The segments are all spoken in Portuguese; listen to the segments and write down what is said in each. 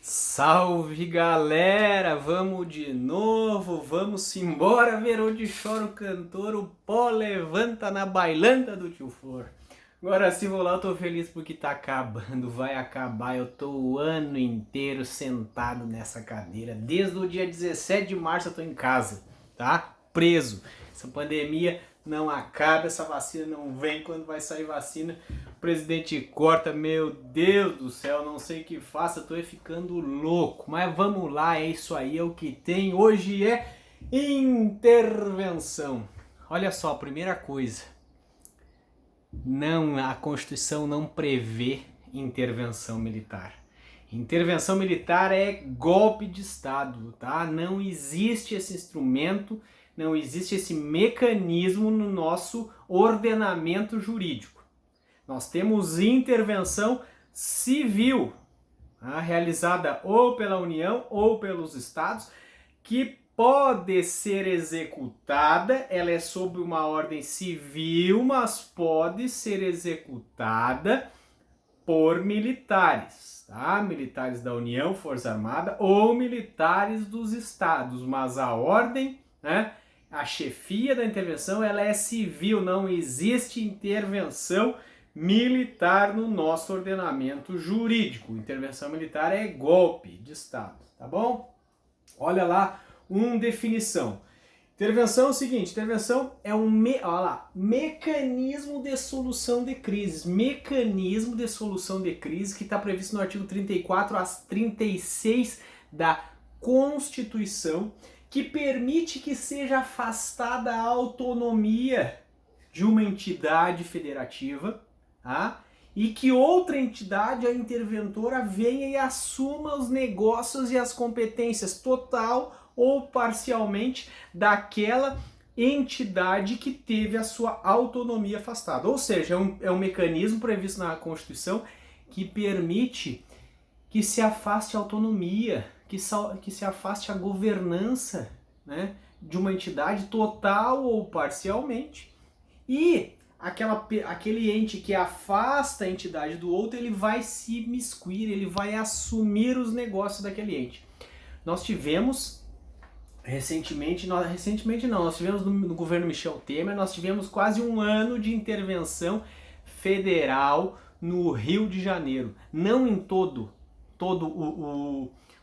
Salve galera, vamos de novo, vamos embora ver onde chora o cantor, o pó levanta na bailanta do tio Flor. Agora sim vou lá, eu tô feliz porque tá acabando, vai acabar, eu tô o ano inteiro sentado nessa cadeira, desde o dia 17 de março eu tô em casa, tá? Preso. Essa pandemia não acaba, essa vacina não vem, quando vai sair vacina, o presidente corta, meu Deus do céu, não sei o que faça, tô ficando louco, mas vamos lá, é isso aí, é o que tem, hoje é intervenção. Olha só, a primeira coisa, não, a Constituição não prevê intervenção militar. Intervenção militar é golpe de Estado, tá? Não existe esse instrumento, não existe esse mecanismo no nosso ordenamento jurídico. Nós temos intervenção civil, tá? Realizada ou pela União ou pelos Estados, que pode ser executada, ela é sob uma ordem civil, mas pode ser executada por militares, tá? Militares da União, Força Armada ou militares dos estados, mas a ordem, né, a chefia da intervenção, ela é civil, não existe intervenção militar no nosso ordenamento jurídico. Intervenção militar é golpe de estado, tá bom? Olha lá, definição. Intervenção é o seguinte, intervenção é um mecanismo de solução de crises. Mecanismo de solução de crise que está previsto no artigo 34 às 36 da Constituição, que permite que seja afastada a autonomia de uma entidade federativa, tá? E que outra entidade, a interventora, venha e assuma os negócios e as competências total ou parcialmente daquela entidade que teve a sua autonomia afastada. Ou seja, é um mecanismo previsto na Constituição que permite que se afaste a autonomia, que se afaste a governança, né, de uma entidade total ou parcialmente. E aquele ente que afasta a entidade do outro, ele vai se imiscuir, ele vai assumir os negócios daquele ente. Nós tivemos nós tivemos no governo Michel Temer, nós tivemos quase um ano de intervenção federal no Rio de Janeiro. Não em todo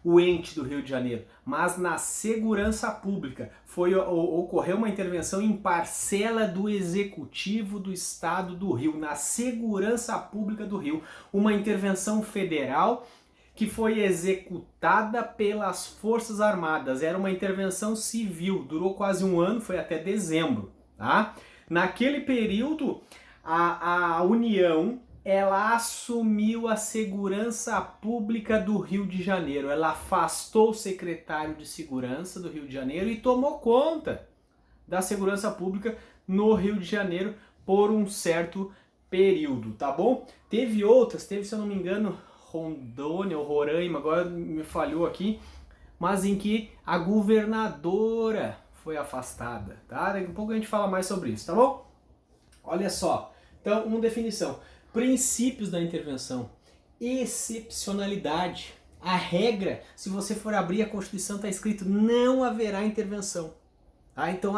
o ente do Rio de Janeiro, mas na segurança pública. Ocorreu uma intervenção em parcela do Executivo do Estado do Rio, na segurança pública do Rio. Uma intervenção federal que foi executada pelas Forças Armadas. Era uma intervenção civil, durou quase um ano, foi até dezembro. Tá? Naquele período, a União, ela assumiu a segurança pública do Rio de Janeiro. Ela afastou o secretário de segurança do Rio de Janeiro e tomou conta da segurança pública no Rio de Janeiro por um certo período, tá bom? Teve outras, se eu não me engano, Rondônia ou Roraima, agora me falhou aqui, mas em que a governadora foi afastada, tá? Daqui a pouco a gente fala mais sobre isso, tá bom? Olha só, então, uma definição. Princípios da intervenção. Excepcionalidade. A regra, se você for abrir a Constituição, está escrito não haverá intervenção. Tá? Então,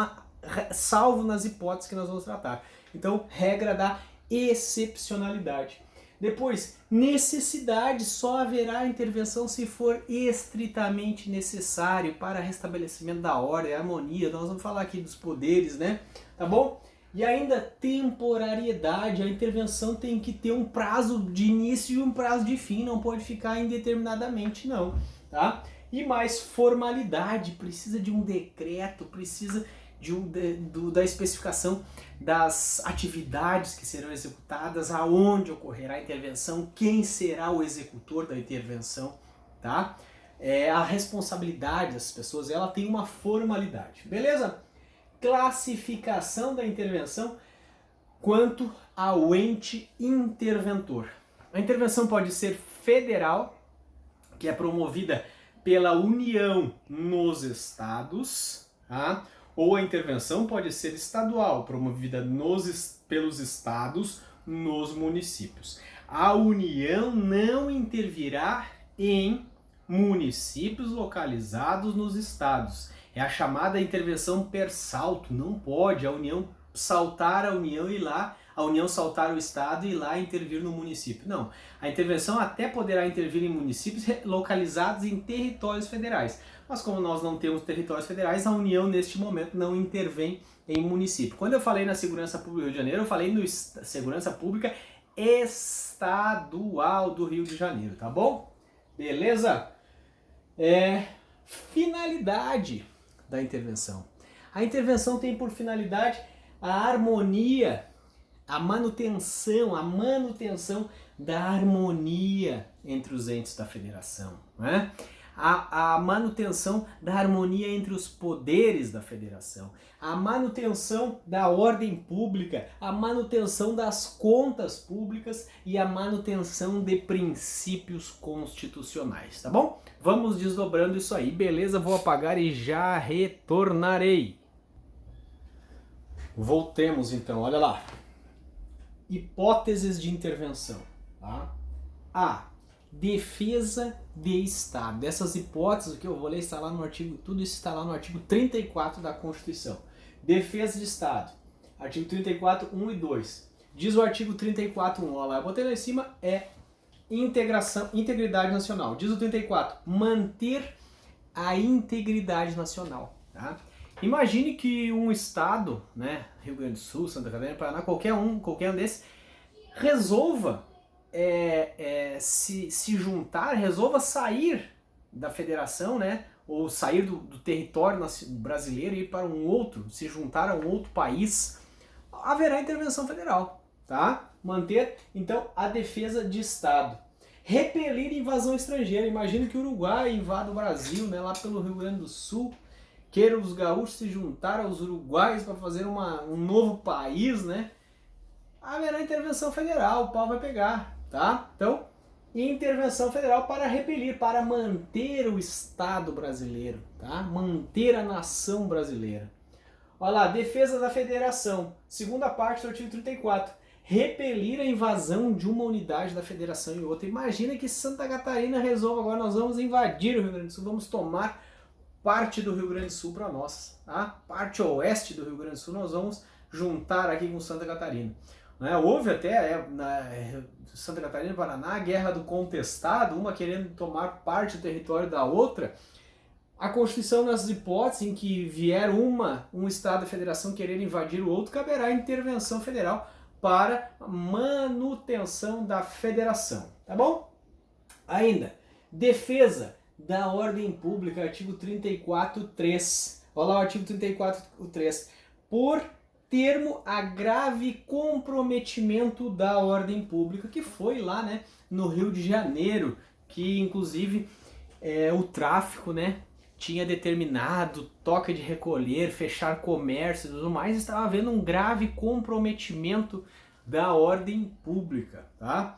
salvo nas hipóteses que nós vamos tratar. Então, regra da excepcionalidade. Depois, necessidade, só haverá intervenção se for estritamente necessário para restabelecimento da ordem, harmonia, nós vamos falar aqui dos poderes, né? Tá bom? E ainda temporariedade, a intervenção tem que ter um prazo de início e um prazo de fim, não pode ficar indeterminadamente não, tá? E mais formalidade, precisa de um decreto, precisa da especificação das atividades que serão executadas, aonde ocorrerá a intervenção, quem será o executor da intervenção, tá? A responsabilidade das pessoas, ela tem uma formalidade, beleza? Classificação da intervenção quanto ao ente interventor. A intervenção pode ser federal, que é promovida pela União nos estados, tá? Ou a intervenção pode ser estadual, promovida pelos estados nos municípios. A União não intervirá em municípios localizados nos estados. É a chamada intervenção per salto. Não pode a União saltar a União e ir lá, a União saltar o estado e ir lá intervir no município. Não. A intervenção até poderá intervir em municípios localizados em territórios federais. Mas como nós não temos territórios federais, a União neste momento não intervém em município. Quando eu falei na segurança pública do Rio de Janeiro, eu falei no segurança pública estadual do Rio de Janeiro, tá bom? Beleza? Finalidade da intervenção. A intervenção tem por finalidade a harmonia, a manutenção da harmonia entre os entes da federação, né? A manutenção da harmonia entre os poderes da federação, a manutenção da ordem pública, a manutenção das contas públicas e a manutenção de princípios constitucionais, tá bom? Vamos desdobrando isso aí, beleza? Vou apagar e já retornarei. Voltemos então, olha lá. Hipóteses de intervenção, tá? A. Defesa de Estado. Dessas hipóteses que eu vou ler está lá no artigo, tudo isso está lá no artigo 34 da Constituição. Defesa de Estado. Artigo 34, 1 e 2. Diz o artigo 34, 1, olha lá, eu botei lá em cima, é integridade nacional. Diz o 34, manter a integridade nacional, tá? Imagine que um estado, né, Rio Grande do Sul, Santa Catarina, Paraná, qualquer um desses, resolva se juntar, resolva sair da federação, né, ou sair do território brasileiro e ir para um outro, se juntar a um outro país, haverá intervenção federal, tá? Manter, então, a defesa de Estado. Repelir invasão estrangeira. Imagine que o Uruguai invada o Brasil, né, lá pelo Rio Grande do Sul, queiram os gaúchos se juntar aos uruguaios para fazer um novo país, né? Haverá intervenção federal, o pau vai pegar, tá? Então, intervenção federal para repelir, para manter o Estado brasileiro, tá? Manter a nação brasileira. Olha lá, defesa da federação, segunda parte do artigo 34. Repelir a invasão de uma unidade da federação em outra. Imagina que Santa Catarina resolva agora, nós vamos invadir o Rio Grande do Sul, vamos tomar parte do Rio Grande do Sul para nós, tá? Parte oeste do Rio Grande do Sul nós vamos juntar aqui com Santa Catarina. Né? Houve até na Santa Catarina e Paraná a guerra do contestado, uma querendo tomar parte do território da outra. A Constituição, nessas hipóteses em que vier um Estado da Federação querer invadir o outro, caberá intervenção federal para manutenção da federação, tá bom? Ainda, defesa da ordem pública, artigo 34.3. Olha lá o artigo 34.3. Por termo a grave comprometimento da ordem pública, que foi lá, né, no Rio de Janeiro, que inclusive o tráfico, né, tinha determinado toque de recolher, fechar comércio e tudo mais, estava havendo um grave comprometimento da ordem pública, tá?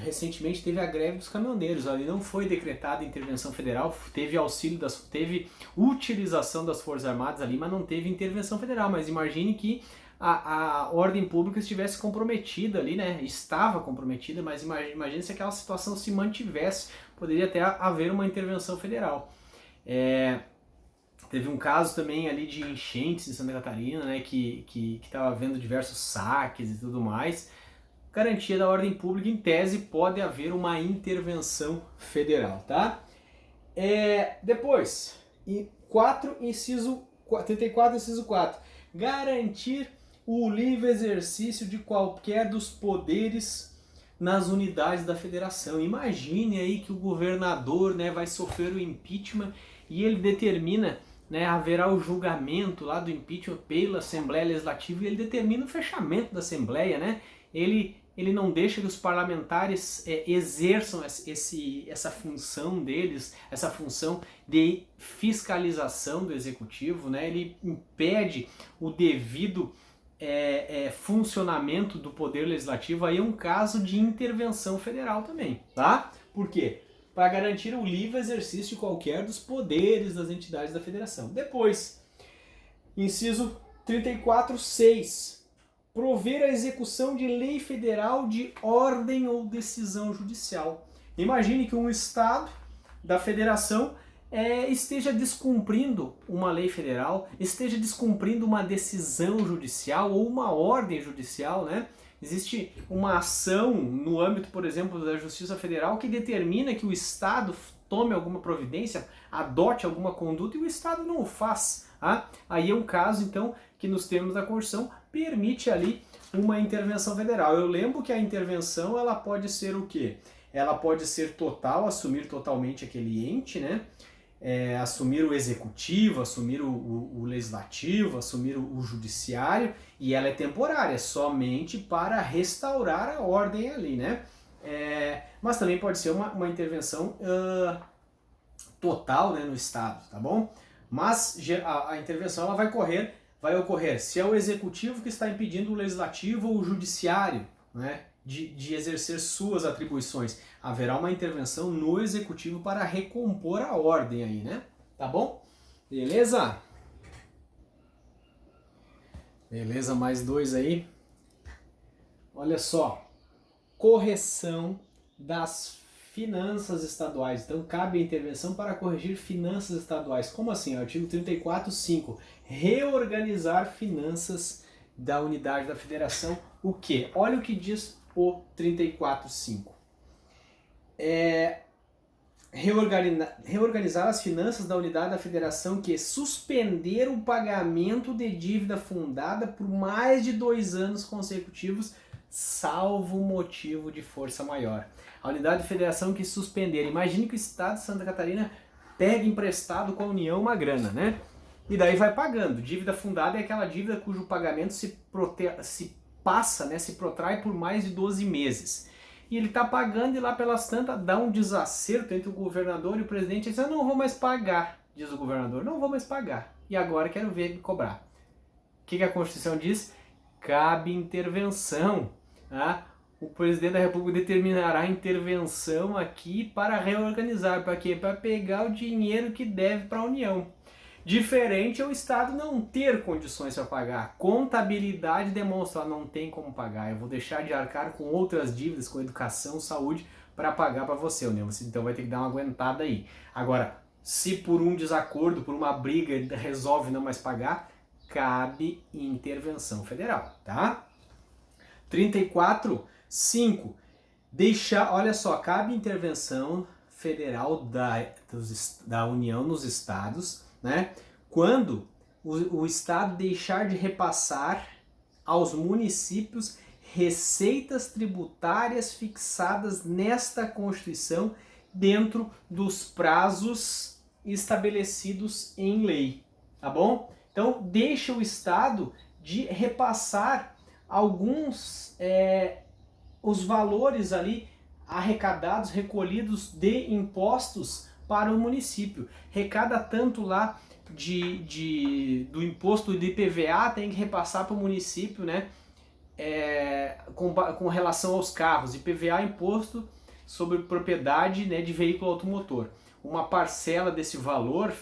Recentemente teve a greve dos caminhoneiros, ali não foi decretada intervenção federal, teve teve utilização das Forças Armadas ali, mas não teve intervenção federal. Mas imagine que a ordem pública estivesse comprometida ali, né? Estava comprometida, mas imagine se aquela situação se mantivesse, poderia até haver uma intervenção federal. Teve um caso também ali de enchentes em Santa Catarina, né? Que estava havendo diversos saques e tudo mais. Garantia da ordem pública, em tese, pode haver uma intervenção federal, tá? Depois, 34, inciso 4, garantir o livre exercício de qualquer dos poderes nas unidades da federação. Imagine aí que o governador, né, vai sofrer o impeachment e ele determina, né, haverá o julgamento lá do impeachment pela Assembleia Legislativa e ele determina o fechamento da Assembleia, né? Ele não deixa que os parlamentares exerçam essa função deles, essa função de fiscalização do executivo, né? Ele impede o devido funcionamento do poder legislativo. Aí é um caso de intervenção federal também, tá? Por quê? Para garantir o livre exercício de qualquer dos poderes das entidades da federação. Depois, inciso 34.6. Prover a execução de lei federal de ordem ou decisão judicial. Imagine que um Estado da federação esteja descumprindo uma lei federal, esteja descumprindo uma decisão judicial ou uma ordem judicial, né? Existe uma ação no âmbito, por exemplo, da Justiça Federal que determina que o Estado tome alguma providência, adote alguma conduta e o Estado não o faz. Tá? Aí é um caso, então, que nos termos da Constituição permite ali uma intervenção federal. Eu lembro que a intervenção ela pode ser o quê? Ela pode ser total, assumir totalmente aquele ente, né? Assumir o executivo, assumir o legislativo, assumir o judiciário, e ela é temporária, somente para restaurar a ordem ali, né? Mas também pode ser uma intervenção total, né, no Estado, tá bom? Mas a intervenção ela vai ocorrer se é o executivo que está impedindo o legislativo ou o judiciário, né, de exercer suas atribuições. Haverá uma intervenção no executivo para recompor a ordem aí, né? Tá bom? Beleza? Beleza, mais dois aí. Olha só. Correção das finanças estaduais. Então, cabe a intervenção para corrigir finanças estaduais. Como assim? Artigo 34.5. Reorganizar finanças da unidade da federação. O quê? Olha o que diz o 34.5. Reorganizar as finanças da unidade da federação que suspender o pagamento de dívida fundada por mais de 2 anos consecutivos, salvo motivo de força maior. A unidade de federação que suspender. Imagine que o Estado de Santa Catarina pega emprestado com a União uma grana, né? E daí vai pagando. Dívida fundada é aquela dívida cujo pagamento se passa, né, se protrai por mais de 12 meses. E ele está pagando e lá pelas tantas dá um desacerto entre o governador e o presidente. Ele diz, eu não vou mais pagar, diz o governador, não vou mais pagar. E agora quero ver me cobrar. O que a Constituição diz? Cabe intervenção. Tá? O presidente da República determinará a intervenção aqui para reorganizar. Para quê? Para pegar o dinheiro que deve para a União. Diferente é o Estado não ter condições para pagar. Contabilidade demonstra que não tem como pagar. Eu vou deixar de arcar com outras dívidas, com educação, saúde, para pagar para você, União. Você então vai ter que dar uma aguentada aí. Agora, se por um desacordo, por uma briga, resolve não mais pagar, cabe intervenção federal, tá? 34.5. Olha só, cabe intervenção federal da União nos estados, né? Quando o Estado deixar de repassar aos municípios receitas tributárias fixadas nesta Constituição dentro dos prazos estabelecidos em lei, tá bom? Então, deixa o Estado de repassar os valores ali arrecadados, recolhidos de impostos para o município. Recada tanto lá do imposto de IPVA, tem que repassar para o município, né? Com relação aos carros. IPVA é imposto sobre propriedade, né, de veículo automotor. Uma parcela desse valor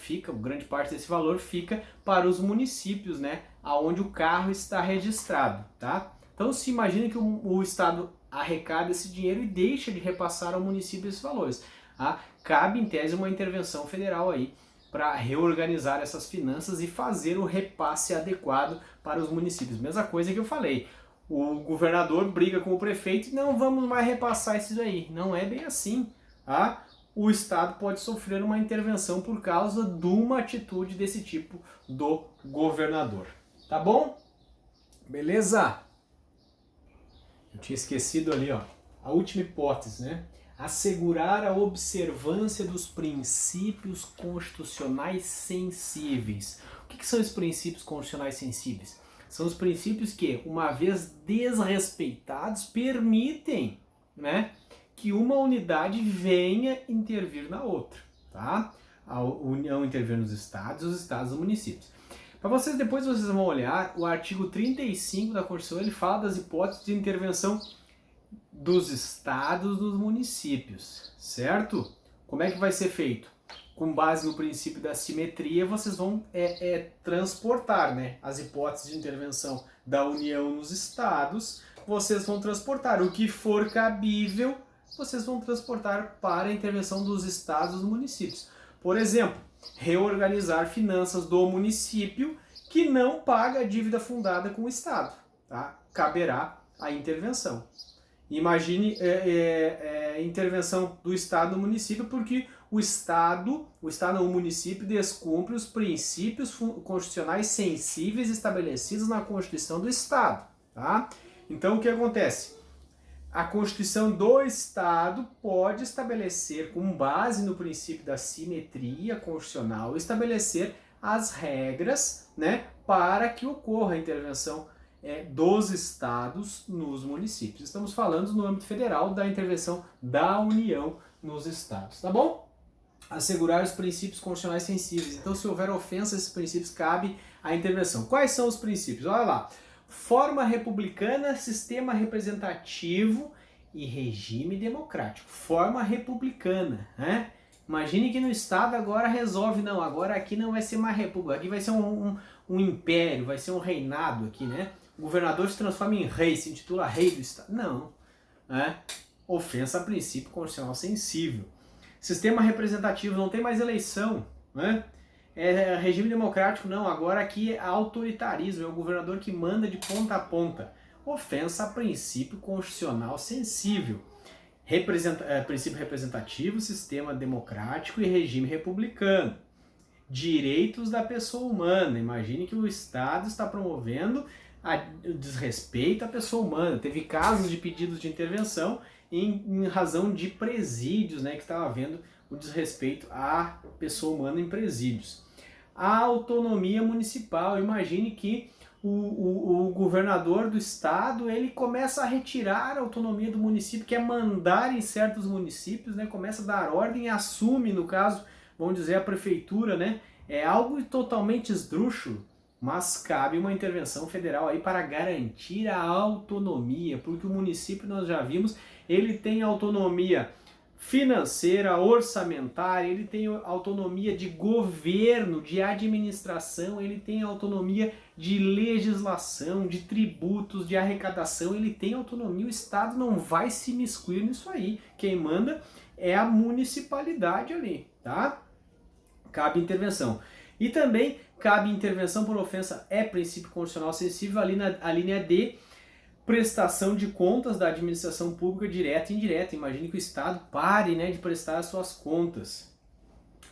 grande parte desse valor fica para os municípios, né, aonde o carro está registrado, tá? Então se imagina que o Estado arrecada esse dinheiro e deixa de repassar ao município esses valores. Tá? Cabe, em tese, uma intervenção federal aí para reorganizar essas finanças e fazer o repasse adequado para os municípios. Mesma coisa que eu falei, o governador briga com o prefeito e não vamos mais repassar isso aí. Não é bem assim. Tá? O Estado pode sofrer uma intervenção por causa de uma atitude desse tipo do governador. Tá bom? Beleza? Eu tinha esquecido ali, ó, a última hipótese, né? Assegurar a observância dos princípios constitucionais sensíveis. O que são os princípios constitucionais sensíveis? São os princípios que, uma vez desrespeitados, permitem, né, que uma unidade venha intervir na outra. Tá? A União intervir nos estados, os estados nos municípios. Para vocês, depois vocês vão olhar o artigo 35 da Constituição, ele fala das hipóteses de intervenção dos estados, dos municípios, certo? Como é que vai ser feito? Com base no princípio da simetria, vocês vão transportar, né, as hipóteses de intervenção da União nos estados, vocês vão transportar o que for cabível vocês vão transportar para a intervenção dos estados e dos municípios. Por exemplo, reorganizar finanças do município que não paga a dívida fundada com o estado, tá? Caberá a intervenção. Imagine intervenção do estado no município porque o estado ou município descumpre os princípios constitucionais sensíveis estabelecidos na Constituição do Estado, tá? Então o que acontece? A Constituição do Estado pode estabelecer, com base no princípio da simetria constitucional, estabelecer as regras, né, para que ocorra a intervenção dos estados nos municípios. Estamos falando no âmbito federal da intervenção da União nos estados, tá bom? Assegurar os princípios constitucionais sensíveis. Então, se houver ofensa a esses princípios, cabe a intervenção. Quais são os princípios? Olha lá. Forma republicana, sistema representativo e regime democrático. Forma republicana, né? Imagine que no estado agora resolve, não, agora aqui não vai ser mais república, aqui vai ser um império, vai ser um reinado aqui, né? O governador se transforma em rei, se intitula rei do estado. Não, né? Ofensa a princípio constitucional sensível. Sistema representativo, não tem mais eleição, né? Regime democrático, não, agora aqui é autoritarismo, é o governador que manda de ponta a ponta. Ofensa a princípio constitucional sensível. Princípio representativo, sistema democrático e regime republicano. Direitos da pessoa humana. Imagine que o Estado está promovendo o desrespeito à pessoa humana. Teve casos de pedidos de intervenção em razão de presídios, né, que estava havendo o desrespeito à pessoa humana em presídios. A autonomia municipal. Imagine que o governador do estado ele começa a retirar a autonomia do município, quer mandar em certos municípios, né, começa a dar ordem e assume, no caso, vamos dizer, a prefeitura, né, é algo totalmente esdrúxulo, mas cabe uma intervenção federal aí para garantir a autonomia, porque o município, nós já vimos, ele tem autonomia financeira, orçamentária, ele tem autonomia de governo, de administração, ele tem autonomia de legislação, de tributos, de arrecadação, ele tem autonomia, o Estado não vai se imiscuir nisso aí. Quem manda é a municipalidade ali, tá? Cabe intervenção. E também cabe intervenção por ofensa princípio constitucional sensível ali na linha D, prestação de contas da administração pública direta e indireta. Imagine que o Estado pare, né, de prestar as suas contas.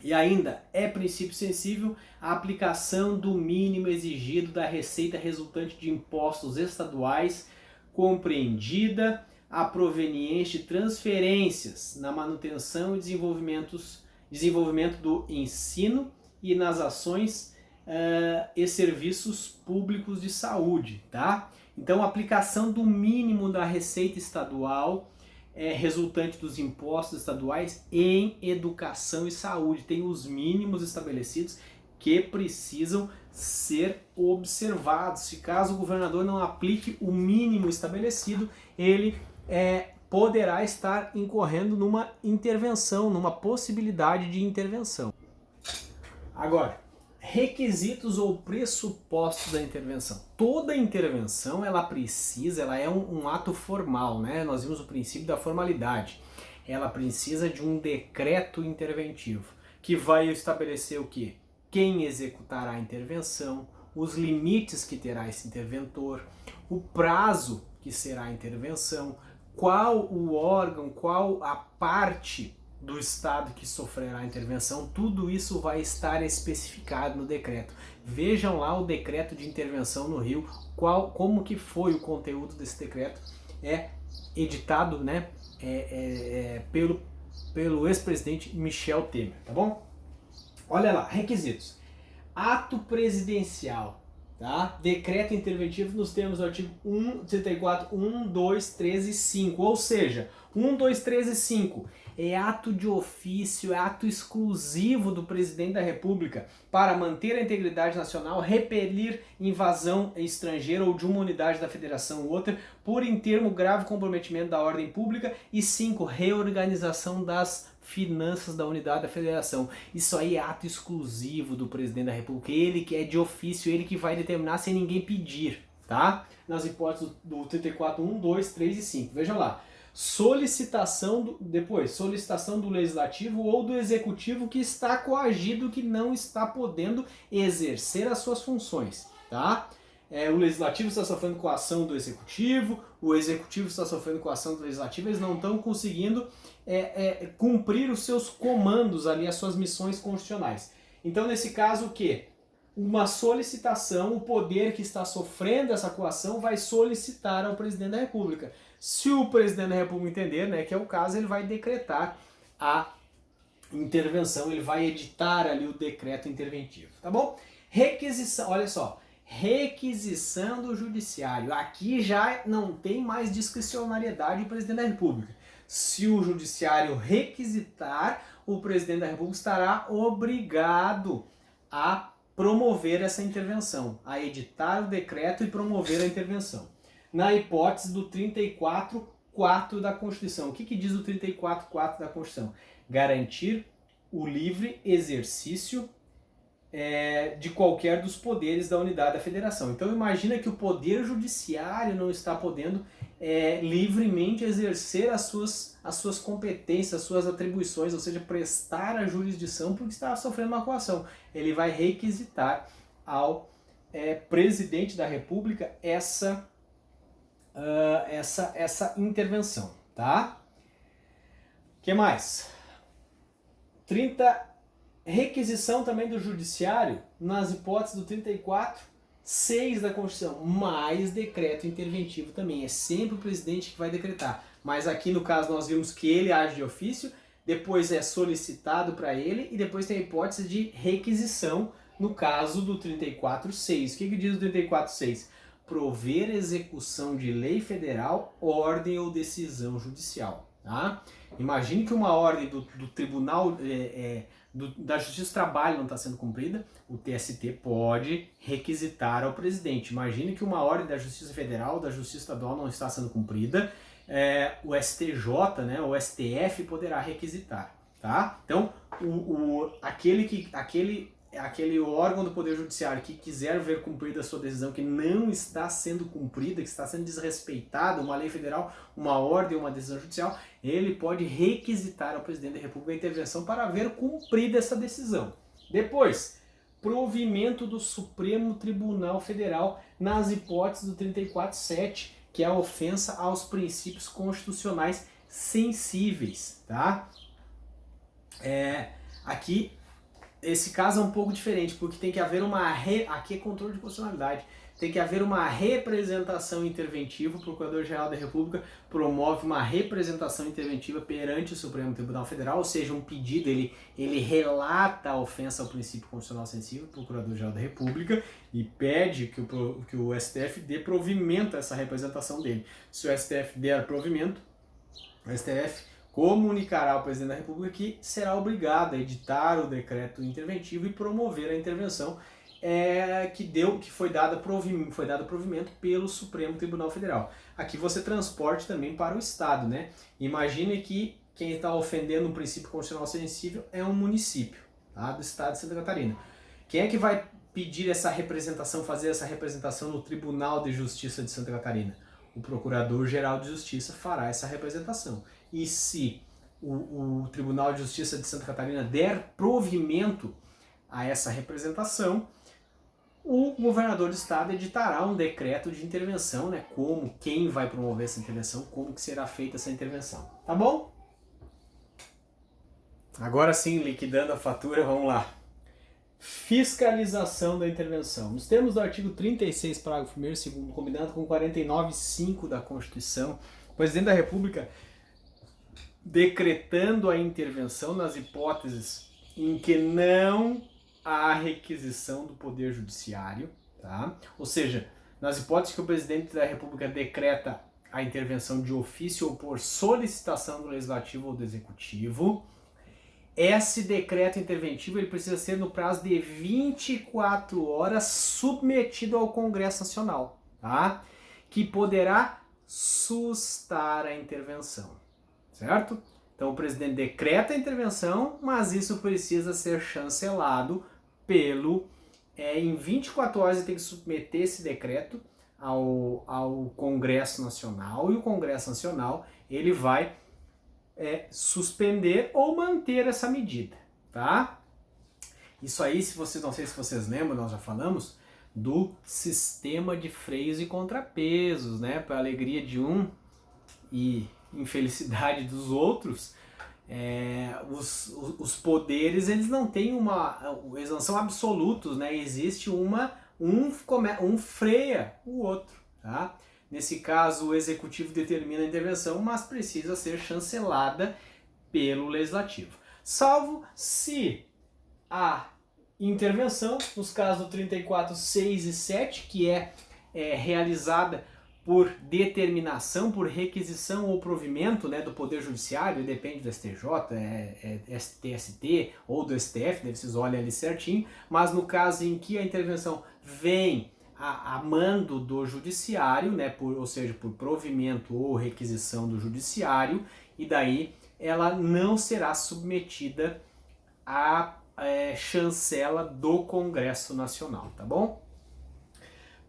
E ainda princípio sensível a aplicação do mínimo exigido da receita resultante de impostos estaduais compreendida a proveniente de transferências na manutenção e desenvolvimento do ensino e nas ações e serviços públicos de saúde, tá? Então, a aplicação do mínimo da receita estadual resultante dos impostos estaduais em educação e saúde. Tem os mínimos estabelecidos que precisam ser observados. Se caso o governador não aplique o mínimo estabelecido, ele poderá estar incorrendo numa intervenção, numa possibilidade de intervenção. Agora, requisitos ou pressupostos da intervenção. Toda intervenção ela é um ato formal, né? Nós vimos o princípio da formalidade. Ela precisa de um decreto interventivo que vai estabelecer o quê? Quem executará a intervenção, os limites que terá esse interventor, o prazo que será a intervenção, qual o órgão, qual a parte do Estado que sofrerá a intervenção, tudo isso vai estar especificado no decreto. Vejam lá o decreto de intervenção no Rio, como que foi o conteúdo desse decreto, editado, né, pelo ex-presidente Michel Temer, tá bom? Olha lá, requisitos. Ato presidencial, tá? Decreto interventivo nos termos do artigo 134, 1, 2, 3 e 5, ou seja, 1, 2, 3 e 5 é ato de ofício, é ato exclusivo do presidente da República para manter a integridade nacional, repelir invasão estrangeira ou de uma unidade da federação ou outra, por em termo grave comprometimento da ordem pública, e 5, reorganização das finanças da unidade da federação. Isso aí é ato exclusivo do presidente da República, ele que é de ofício, ele que vai determinar sem ninguém pedir, tá? Nas hipóteses do 34, 1, 2, 3 e 5. Vejam lá. solicitação do legislativo ou do executivo que está coagido, que não está podendo exercer as suas funções, tá? O legislativo está sofrendo coação do executivo, o executivo está sofrendo coação do legislativo, eles não estão conseguindo cumprir os seus comandos ali, as suas missões constitucionais. Então, nesse caso, o quê? Uma solicitação, o poder que está sofrendo essa coação vai solicitar ao presidente da República. Se o presidente da República entender, né, que é o caso, ele vai decretar a intervenção, ele vai editar ali o decreto interventivo, tá bom? Requisição, olha só, requisição do judiciário. Aqui já não tem mais discricionariedade do presidente da República. Se o judiciário requisitar, o presidente da República estará obrigado a promover essa intervenção, a editar o decreto e promover a intervenção. Na hipótese do 34.4 da Constituição. O que diz o 34.4 da Constituição? Garantir o livre exercício de qualquer dos poderes da unidade da federação. Então imagina que o poder judiciário não está podendo livremente exercer as suas competências, as suas atribuições, ou seja, prestar a jurisdição porque está sofrendo uma coação. Ele vai requisitar ao presidente da República essa intervenção, tá? O que mais? Requisição também do judiciário nas hipóteses do 34.6 da Constituição, mais decreto interventivo também. É sempre o presidente que vai decretar. Mas aqui no caso nós vimos que ele age de ofício, depois é solicitado para ele e depois tem a hipótese de requisição no caso do 34.6. O que diz o 34.6? Prover execução de lei federal, ordem ou decisão judicial. Tá? Imagine que uma ordem do Tribunal da Justiça do Trabalho não está sendo cumprida, o TST pode requisitar ao presidente. Imagine que uma ordem da Justiça Federal, da Justiça Estadual não está sendo cumprida, o STJ, né, o STF poderá requisitar. Tá? Então, aquele órgão do Poder Judiciário que quiser ver cumprida a sua decisão, que não está sendo cumprida, que está sendo desrespeitada, uma lei federal, uma ordem, uma decisão judicial, ele pode requisitar ao presidente da República a intervenção para ver cumprida essa decisão. Depois, provimento do Supremo Tribunal Federal nas hipóteses do 34.7, que é a ofensa aos princípios constitucionais sensíveis. Tá? Aqui, esse caso é um pouco diferente, porque tem que haver aqui é controle de constitucionalidade, tem que haver uma representação interventiva, o Procurador-Geral da República promove uma representação interventiva perante o Supremo Tribunal Federal, ou seja, um pedido, ele relata a ofensa ao princípio constitucional sensível, o Procurador-Geral da República, e pede que o STF dê provimento a essa representação dele. Se o STF der provimento, o STF comunicará ao presidente da República que será obrigado a editar o decreto interventivo e promover a intervenção que foi dado provimento pelo Supremo Tribunal Federal. Aqui você transporte também para o Estado, né? Imagine que quem está ofendendo um princípio constitucional sensível é um município, tá? Do Estado de Santa Catarina. Quem é que vai pedir essa representação, fazer essa representação no Tribunal de Justiça de Santa Catarina? O Procurador-Geral de Justiça fará essa representação. E se o Tribunal de Justiça de Santa Catarina der provimento a essa representação, o governador do estado editará um decreto de intervenção, né? Quem vai promover essa intervenção, como que será feita essa intervenção. Tá bom? Agora sim, liquidando a fatura, vamos lá. Fiscalização da intervenção. Nos termos do artigo 36, parágrafo 1º e 2º, combinado com 49.5 da Constituição, o presidente da República, decretando a intervenção nas hipóteses em que não há requisição do Poder Judiciário, tá? Ou seja, nas hipóteses que o presidente da República decreta a intervenção de ofício ou por solicitação do Legislativo ou do Executivo, esse decreto interventivo ele precisa ser no prazo de 24 horas submetido ao Congresso Nacional, tá? Que poderá sustar a intervenção, certo? Então o presidente decreta a intervenção, mas isso precisa ser chancelado em 24 horas ele tem que submeter esse decreto ao Congresso Nacional, e o Congresso Nacional ele vai suspender ou manter essa medida, tá? Isso aí, se vocês, não sei se vocês lembram, nós já falamos do sistema de freios e contrapesos, né? Para alegria de um e infelicidade dos outros, os poderes eles não têm eles não são absolutos, né? Existe um freia o outro, tá? Nesse caso, o executivo determina a intervenção, mas precisa ser chancelada pelo legislativo. Salvo se a intervenção, nos casos 34, 6 e 7, que é realizada por determinação, por requisição ou provimento, né, do Poder Judiciário, depende do STJ, TST ou do STF, né, vocês olhem ali certinho, mas no caso em que a intervenção vem a mando do Judiciário, né, ou seja, por provimento ou requisição do Judiciário, e daí ela não será submetida à chancela do Congresso Nacional, tá bom?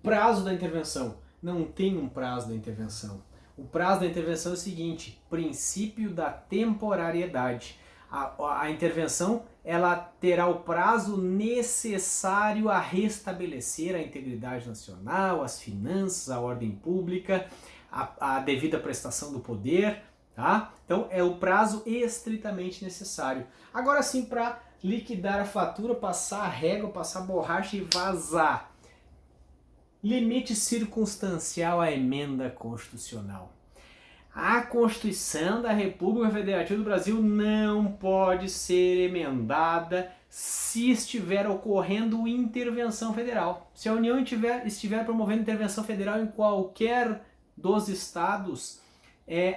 Prazo da intervenção. Não tem um prazo da intervenção. O prazo da intervenção é o seguinte: princípio da temporariedade. A intervenção ela terá o prazo necessário a restabelecer a integridade nacional, as finanças, a ordem pública, a devida prestação do poder, tá? Então é o prazo estritamente necessário. Agora sim, para liquidar a fatura, passar a régua, passar a borracha e vazar. Limite circunstancial à emenda constitucional. A Constituição da República Federativa do Brasil não pode ser emendada se estiver ocorrendo intervenção federal. Se a União estiver promovendo intervenção federal em qualquer dos estados,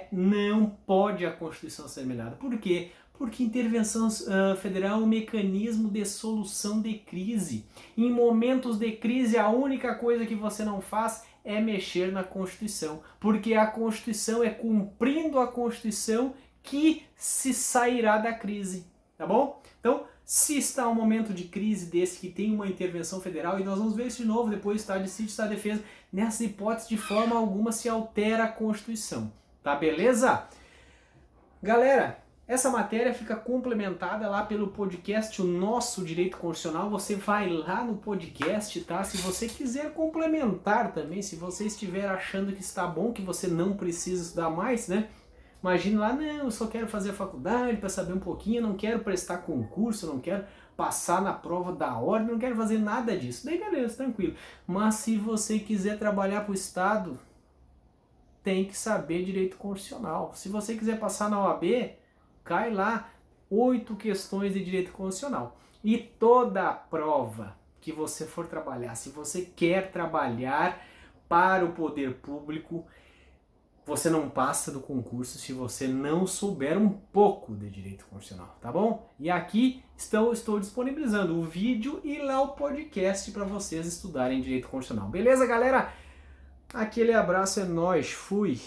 não pode a Constituição ser emendada. Por quê? Porque intervenção federal é um mecanismo de solução de crise. Em momentos de crise, a única coisa que você não faz é mexer na Constituição. Porque a Constituição é cumprindo a Constituição que se sairá da crise. Tá bom? Então, se está um momento de crise desse que tem uma intervenção federal, e nós vamos ver isso de novo depois, estado de sítio, estado de defesa, nessa hipótese de forma alguma se altera a Constituição. Tá beleza? Galera, essa matéria fica complementada lá pelo podcast O Nosso Direito Constitucional. Você vai lá no podcast, tá? Se você quiser complementar também, se você estiver achando que está bom, que você não precisa estudar mais, né? Imagine lá, não, eu só quero fazer a faculdade para saber um pouquinho, não quero prestar concurso, não quero passar na prova da ordem, não quero fazer nada disso. Daí beleza, tranquilo. Mas se você quiser trabalhar para o Estado, tem que saber direito constitucional. Se você quiser passar na OAB, cai lá 8 questões de direito constitucional. E toda a prova que você for trabalhar, se você quer trabalhar para o poder público, você não passa do concurso se você não souber um pouco de direito constitucional, tá bom? E aqui estou disponibilizando o vídeo e lá o podcast para vocês estudarem direito constitucional. Beleza, galera? Aquele abraço, é nóis, fui!